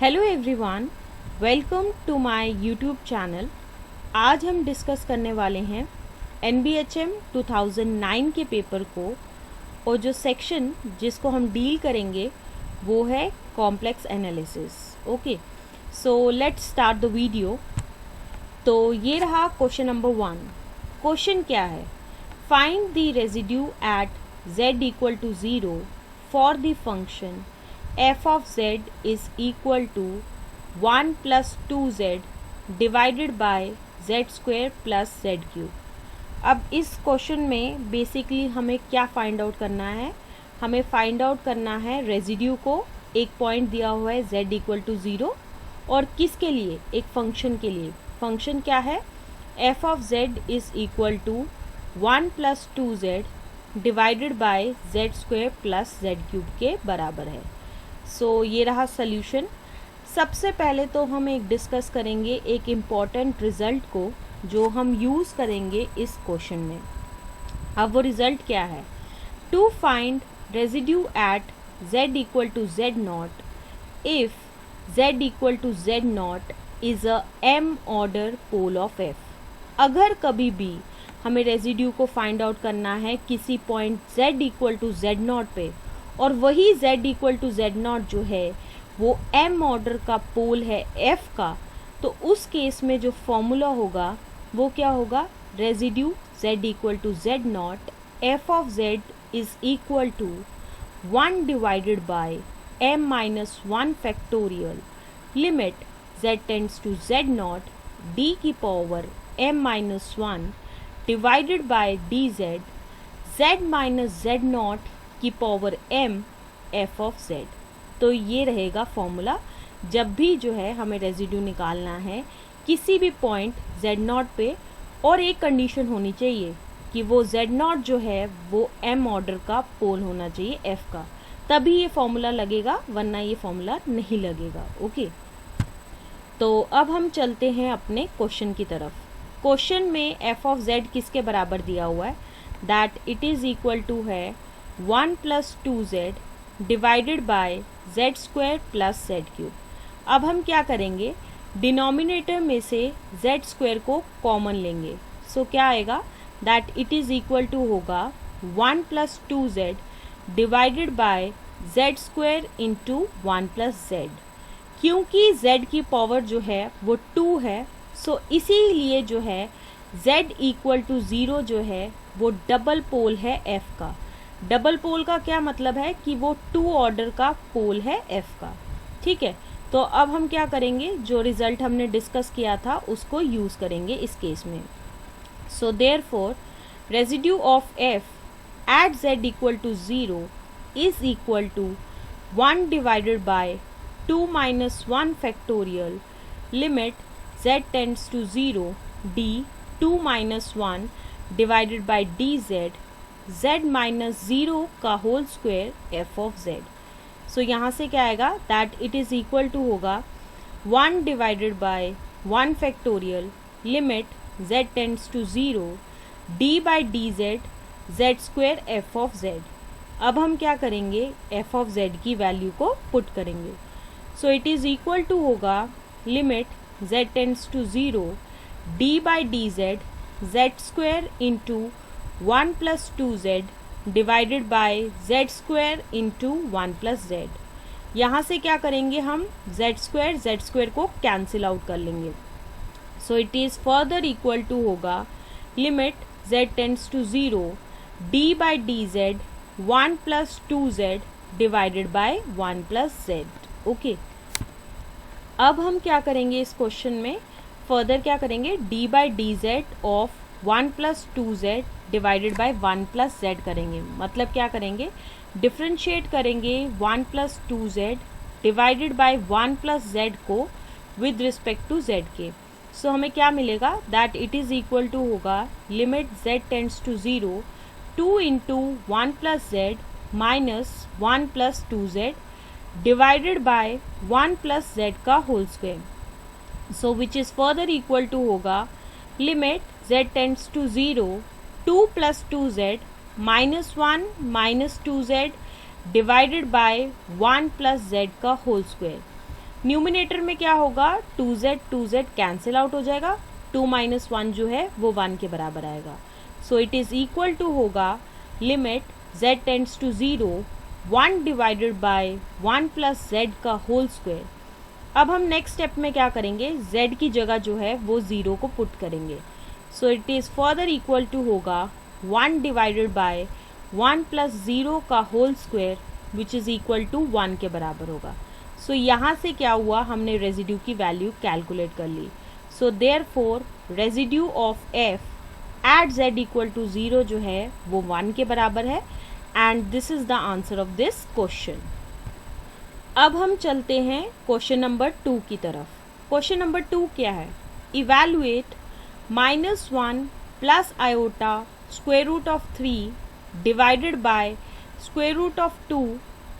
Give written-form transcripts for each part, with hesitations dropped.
Hello everyone, welcome to my YouTube channel. आज हम discuss करने वाले हैं NBHM 2009 के पेपर को, और जो सेक्शन जिसको हम डील करेंगे वो है complex analysis. Okay, so let's start the video. तो ये रहा क्वेश्चन नंबर 1। क्वेश्चन क्या है? Find the residue at z equal to 0 for the function f of z is equal to 1 plus 2z divided by z square plus z cube। अब इस question में basically हमें क्या फाइंड आउट करना है? हमें फाइंड आउट करना है रेजिड्यू को। एक पॉइंट दिया हुआ है z इक्वल टू 0, और किसके लिए? एक फंक्शन के लिए। फंक्शन क्या है? f of z is equal to 1 plus 2z divided by z square plus z cube के बराबर है। सो ये रहा सल्यूशन। सबसे पहले तो हम एक डिस्कस करेंगे एक इम्पॉर्टेंट रिजल्ट को जो हम यूज़ करेंगे इस क्वेश्चन में। अब वो रिजल्ट क्या है? To find residue at z equal to z not if z equal to z not is a m order pole of f। अगर कभी भी हमें रेजिड्यू को फाइंड आउट करना है किसी point z equal to z not पे, और वही z equal to z not जो है वो m ऑर्डर का पोल है f का, तो उस केस में जो फॉर्मूला होगा वो क्या होगा? Residue z equal to z naught f of z is equal to 1 divided by m minus 1 factorial limit z tends to z naught d की power m minus 1 divided by dz z minus z naught की power m f of z। तो ये रहेगा formula जब भी जो है हमें रेजिड्यू निकालना है किसी भी पॉइंट z नॉट पे, और एक कंडीशन होनी चाहिए कि वो z नॉट जो है वो m ऑर्डर का पोल होना चाहिए f का, तभी ये फॉर्मूला लगेगा, वरना ये फॉर्मूला नहीं लगेगा। ओके, तो अब हम चलते हैं अपने क्वेश्चन की तरफ। क्वेश्चन में f ऑफ z किसके बराबर दिया हुआ है? That it is equal to है 1 plus 2z divided by z square plus z cube. अब हम क्या करेंगे? डिनोमिनेटर में से z स्क्वायर को कॉमन लेंगे। सो क्या आएगा? That it is equal to होगा 1 plus 2z divided by z square into 1 plus z। क्योंकि z की पावर जो है वो 2 है, सो इसीलिए जो है z इक्वल टू 0 जो है वो डबल पोल है f का। डबल पोल का क्या मतलब है? कि वो 2 ऑर्डर का पोल है f का। ठीक है, तो अब हम क्या करेंगे? जो रिजल्ट हमने डिस्कस किया था उसको यूज़ करेंगे इस केस में। So therefore residue of f at z equal to 0 is equal to 1 divided by 2 minus 1 factorial limit z tends to 0 d 2 minus 1 divided by dz z minus 0 का whole square f of z। So यहाँ से क्या आएगा? That it is equal to होगा 1 divided by 1 factorial limit z tends to 0 d by dz z square f of z। अब हम क्या करेंगे? f ऑफ z की वैल्यू को पुट करेंगे। So it is equal to होगा limit z tends to 0 d by dz z square into 1 plus 2z divided by z square into 1 plus z। यहाँ से क्या करेंगे हम? z स्क्वायर को कैंसिल आउट कर लेंगे। So it is further equal to होगा limit z tends to 0 d by dz 1 plus 2z divided by 1 plus z। Okay, अब हम क्या करेंगे इस क्वेश्चन में? फर्दर क्या करेंगे? d by dz of 1 plus 2z divided by 1 plus z करेंगे। मतलब क्या करेंगे? डिफ्रेंशिएट करेंगे 1 plus 2z divided by 1 plus z को विद रिस्पेक्ट टू z के। सो हमें क्या मिलेगा? That it is equal to होगा limit z tends to 0 2 into 1 plus z minus 1 plus 2z divided by 1 plus z का whole square. So which is further equal to होगा limit z tends to 0 2 plus 2z minus 2z divided by 1 plus z का whole square. Numerator में क्या होगा, 2z cancel out हो जाएगा, 2 - 1 जो है वो 1 के बराबर आएगा। So it is equal to होगा limit z tends to 0 1 divided by 1 plus z का होल स्क्वायर। अब हम नेक्स्ट स्टेप में क्या करेंगे, z की जगह जो है वो 0 को पुट करेंगे। So it is further equal to होगा 1 डिवाइडेड बाय 1 प्लस 0 का whole square which is equal to 1 के बराबर होगा। सो यहाँ से क्या हुआ, हमने रेजिड्यू की वैल्यू कैलकुलेट कर ली। So therefore residue of f at z equal to 0 जो है वो 1 के बराबर है and this is the answer of this question. अब हम चलते हैं क्वेश्चन नंबर 2 की तरफ। क्वेश्चन नंबर 2 क्या है, evaluate -1 plus iota square root of 3 divided by square root of 2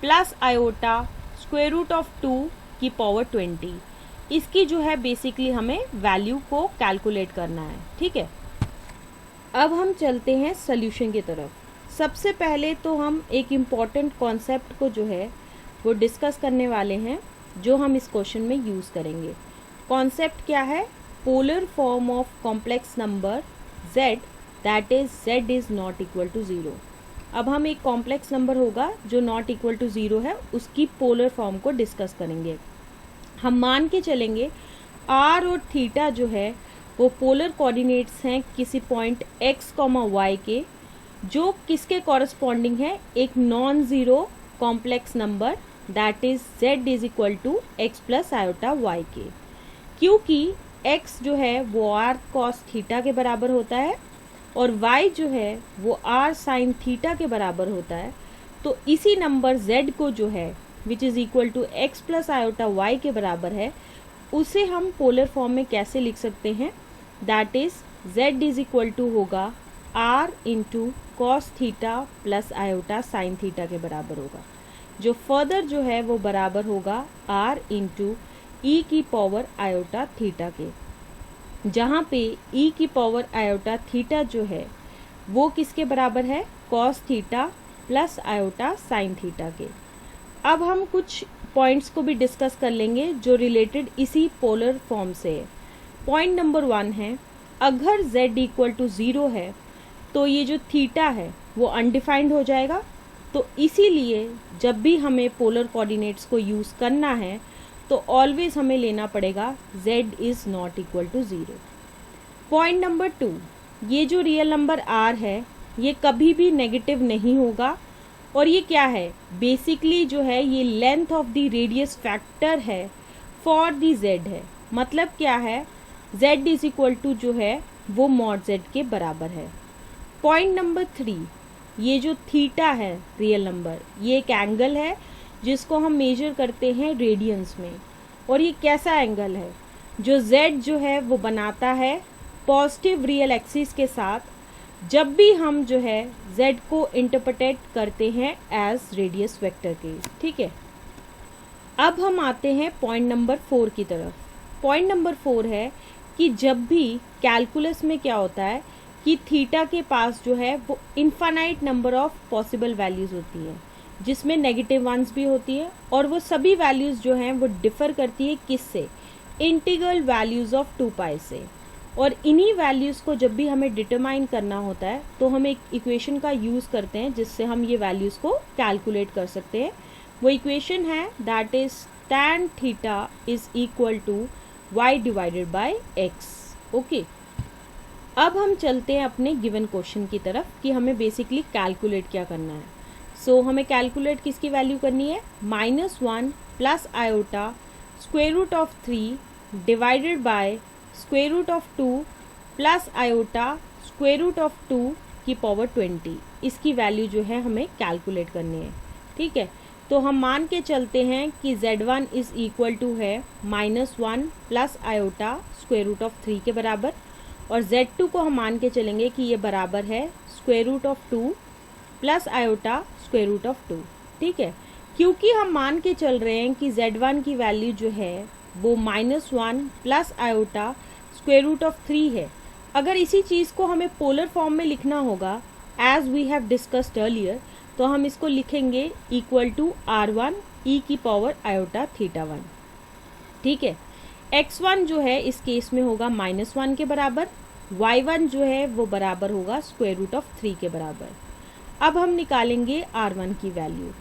plus iota square root of 2 की पावर 20। इसकी जो है बेसिकली हमें वैल्यू को कैलकुलेट करना है, ठीक है। अब हम चलते हैं सॉल्यूशन की तरफ। सबसे पहले तो हम एक इम्पॉर्टेंट कॉन्सेप्ट को जो है वो डिस्कस करने वाले हैं जो हम इस क्वेश्चन में यूज़ करेंगे। कॉन्सेप्ट क्या है, polar form of complex number z that is z is not equal to 0। अब हम एक कॉम्प्लेक्स नंबर होगा जो नॉट इक्वल टू 0 है उसकी पोलर फॉर्म को डिस्कस करेंगे। हम मान के चलेंगे r और थीटा जो है वो पोलर कोऑर्डिनेट्स हैं किसी पॉइंट x, y के, जो किसके कॉरस्पॉन्डिंग है, एक non zero complex number that is z is equal to x plus iota y के। क्योंकि x जो है वो r cos थीटा के बराबर होता है और y जो है वो r sin थीटा के बराबर होता है, तो इसी नंबर z को जो है which is equal to x plus iota y के बराबर है, उसे हम पोलर फॉर्म में कैसे लिख सकते हैं, that is z is equal to होगा r into cos theta plus iota sine theta के बराबर होगा, जो फर्दर जो है वो बराबर होगा r इंटू ई की पावर आयोटा थीटा के, जहाँ पे e की पावर आयोटा थीटा जो है वो किसके बराबर है, cos theta plus iota sine theta के। अब हम कुछ पॉइंट्स को भी डिस्कस कर लेंगे जो रिलेटेड इसी पोलर फॉर्म से है। पॉइंट नंबर 1 है, अगर z इक्वल टू 0 है तो ये जो थीटा है वो अनडिफाइंड हो जाएगा, तो इसीलिए जब भी हमें पोलर कोऑर्डिनेट्स को यूज़ करना है तो ऑलवेज हमें लेना पड़ेगा z is not equal to 0। Point number 2, ये जो रियल नंबर r है ये कभी भी नेगेटिव नहीं होगा, और ये क्या है, बेसिकली जो है ये length of the radius factor है फॉर दी z है। मतलब क्या है, z इज इक्वल टू जो है वो मॉड z के बराबर है। पॉइंट नंबर 3, ये जो थीटा है रियल नंबर, ये एक एंगल है जिसको हम मेजर करते हैं रेडियंस में, और ये कैसा एंगल है, जो z जो है वो बनाता है पॉजिटिव रियल एक्सिस के साथ जब भी हम जो है z को इंटरप्रेट करते हैं एज रेडियस वेक्टर के, ठीक है। अब हम आते हैं पॉइंट नंबर 4 की तरफ। पॉइंट नंबर 4 है कि जब भी कैलकुलस में क्या होता है कि थीटा के पास जो है वो infinite number of possible values होती है, जिसमें नेगेटिव वंस भी होती है, और वो सभी वैल्यूज़ जो हैं वो डिफ़र करती है किससे, इंटीग्रल वैल्यूज़ ऑफ 2 पाई से। और इन्हीं वैल्यूज़ को जब भी हमें डिटरमाइन करना होता है तो हम एक इक्वेशन का यूज़ करते हैं जिससे हम ये वैल्यूज़ को कैलकुलेट कर सकते हैं। वो इक्वेशन है that is tan theta is equal to y divided by x। Okay, अब हम चलते हैं अपने गिवन क्वेश्चन की तरफ कि हमें बेसिकली कैलकुलेट क्या करना है। सो हमें कैलकुलेट किसकी वैल्यू करनी है, -1 plus iota square root of 3 divided by square root of 2 plus iota square root of 2 की पावर 20। इसकी वैल्यू जो है हमें कैलकुलेट करनी है, ठीक है। तो हम मान के चलते हैं कि z1 इज इक्वल टू है -1 plus iota square root of 3 के बराबर, और z2 को हम मान के चलेंगे कि ये बराबर है square root of 2 plus iota square root of 2, ठीक है। क्योंकि हम मान के चल रहे हैं कि z1 की वैल्यू जो है वो -1 plus iota square root of 3 है। अगर इसी चीज़ को हमें पोलर फॉर्म में लिखना होगा as we have discussed earlier, तो हम इसको लिखेंगे इक्वल टू r1 e की पावर आयोटा थीटा 1। ठीक है। x1 जो है इस केस में होगा -1 के बराबर, y1 जो है वो बराबर होगा √3 के बराबर। अब हम निकालेंगे r1 की वैल्यू।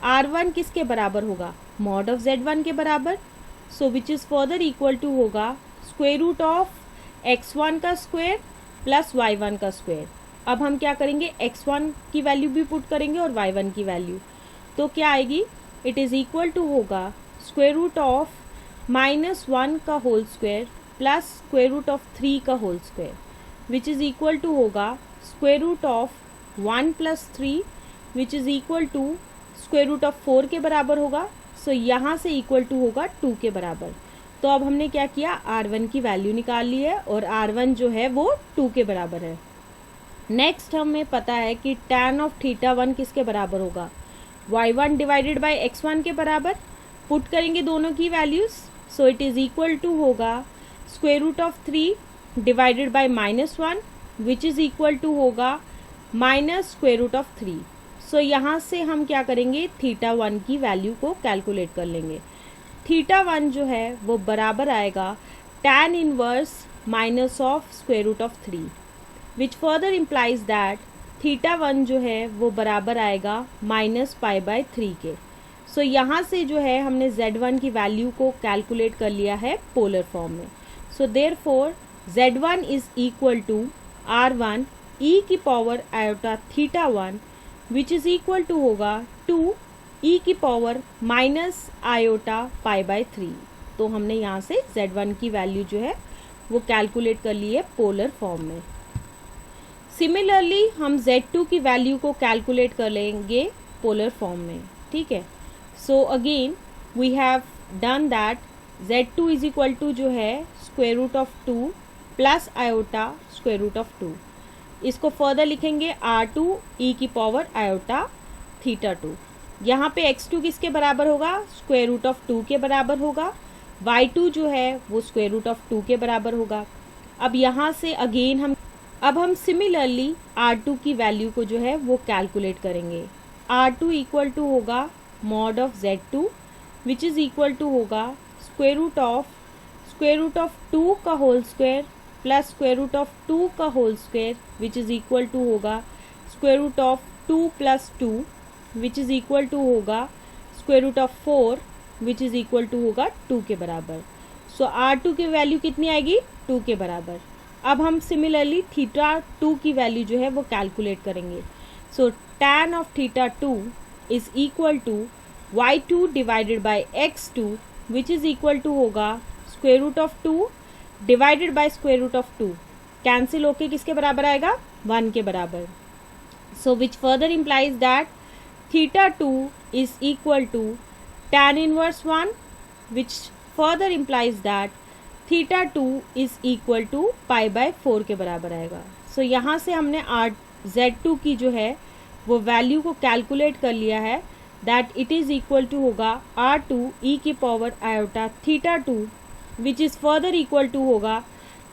r1 किसके बराबर होगा? मॉड ऑफ z1 के बराबर, so which is further equal to होगा √x1 का स्क्वायर प्लस y1 का स्क्वायर। अब हम क्या करेंगे, x1 की वैल्यू भी पुट करेंगे और y1 की वैल्यू, तो क्या आएगी, इट इज़ इक्वल टू होगा √-1 का होल स्क्वायर प्लस √3 का whole square, which is equal to होगा √1 + 3 विच इज़ इक्वल टू √4 के बराबर होगा। सो यहाँ से इक्वल टू होगा 2 के बराबर। तो अब हमने क्या किया, r1 की वैल्यू निकाल ली है और r1 जो है वो 2 के बराबर है। नेक्स्ट हमें पता है कि tan ऑफ θ1 किसके बराबर होगा, y1 डिवाइडेड बाय x1 के बराबर। पुट करेंगे दोनों की values, so it is equal to होगा √3 divided by -1 which is equal to होगा -√3। सो यहाँ से हम क्या करेंगे, θ1 की वैल्यू को कैलकुलेट कर लेंगे। θ1 जो है वो बराबर आएगा tan inverse -√3 which further implies that θ1 जो है वो बराबर आएगा -π/3 के। सो यहाँ से जो है हमने z1 की वैल्यू को कैलकुलेट कर लिया है पोलर फॉर्म में। So therefore z1 is equal to r1 e⁻θ1 which is equal to होगा 2 e⁻−π/3। तो हमने यहाँ से z1 की वैल्यू जो है वो कैलकुलेट कर ली है पोलर फॉर्म में। सिमिलरली हम z2 की वैल्यू को कैलकुलेट कर लेंगे पोलर फॉर्म में, ठीक है। So again we have done that z2 is equal to जो है √2 प्लस आयोटा √2। इसको फर्दर लिखेंगे r2 e⁻θ2। यहाँ पे x2 किसके बराबर होगा, √2 के बराबर होगा, y2 जो है वो √2 के बराबर होगा। अब यहाँ से अगेन हम सिमिलरली r2 की वैल्यू को जो है वो कैलकुलेट करेंगे। r2 इक्वल टू होगा mod of z2 which is equal to होगा √2 का होल स्क्वायर प्लस √2 का whole square which is equal to होगा √2 + 2 विच इज़ इक्वल टू होगा √4 विच इज़ इक्वल टू होगा 2 के बराबर। सो r2 की वैल्यू कितनी आएगी, 2 के बराबर। अब हम सिमिलरली θ2 की वैल्यू जो है वो कैलकुलेट करेंगे। So tan of θ2 is equal to y2 divided by x2 which is equal to होगा √2 डिवाइडेड बाय √2। कैंसिल होके किसके बराबर आएगा, 1 के बराबर। So which further implies that θ2 is equal to tan inverse 1 which further implies that θ2 is equal to π/4 के बराबर आएगा। सो यहाँ से हमने z2 की जो है वो वैल्यू को कैलकुलेट कर लिया है, that it is equal to होगा r2 e⁻θ2 which is further equal to होगा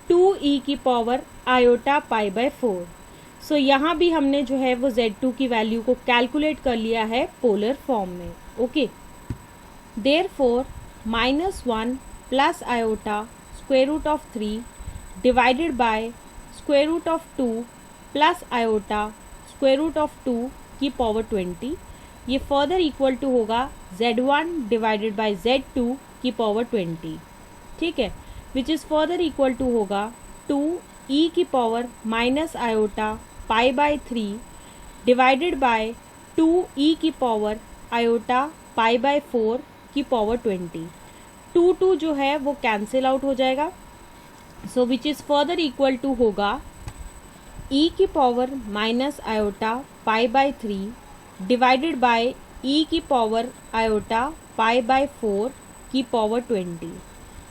2 e⁻π/4। सो यहाँ भी हमने जो है वो z2 की वैल्यू को कैलकुलेट कर लिया है पोलर फॉर्म में, okay. Therefore -1 plus iota √3 divided by √2 plus iota √2 की पावर 20, ये फर्दर इक्वल टू होगा z1 डिवाइडेड बाय z2 की पावर 20, ठीक है, which is further equal to होगा 2 e⁻−π/3 डिवाइडेड बाय 2 e⁻π/4 की पावर 20। 2 जो है वो कैंसिल आउट हो जाएगा। So which is further equal to होगा e⁻−π/3 डिवाइडेड बाय e⁻π/4 की power 20।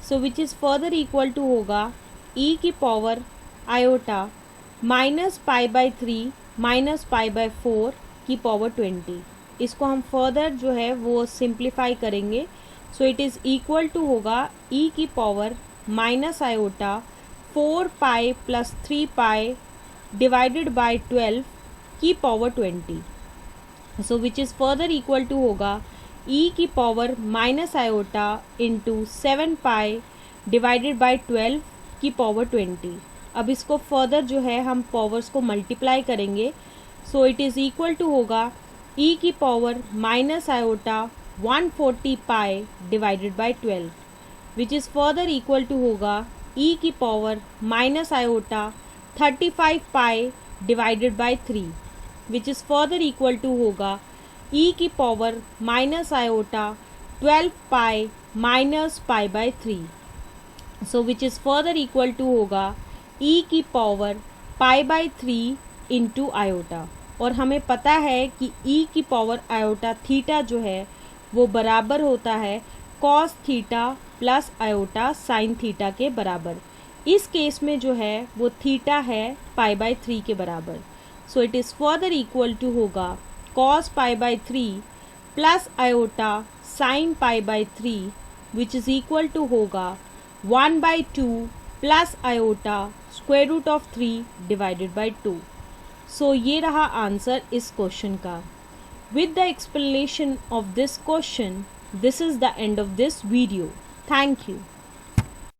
So which is further equal to होगा e⁻−π/3 -π/4 की पावर 20। इसको हम फर्दर जो है वो सिंप्लीफाई करेंगे। So it is equal to होगा e⁻⁻4π + 3π डिवाइडेड बाय 12 की power 20। So which is further equal to होगा ई की power minus iota into 7 pi divided by 12 की पावर 20। अब इसको फर्दर जो है हम पावर्स को मल्टीप्लाई करेंगे, so it is equal to होगा ई की power minus iota 140 pi divided by 12, which is further equal to होगा ई की power minus iota 35 pi divided by 3, which is further equal to होगा e की power minus iota 12 pi minus pi by 3, so which is further equal to होगा e की power pi by 3 into iota. और हमें पता है कि ई की पावर आयोटा थीटा जो है वो बराबर होता है cos theta plus iota sine theta के बराबर। इस केस में जो है वो थीटा है पाई बाई 3 के बराबर, so it is further equal to होगा cos pi by 3 plus iota sine pi by 3, which is equal to होगा 1/2 plus iota square root of 3 divided by 2। सो ये रहा आंसर इस क्वेश्चन का। With the explanation of this question, this is the end of this video. Thank you.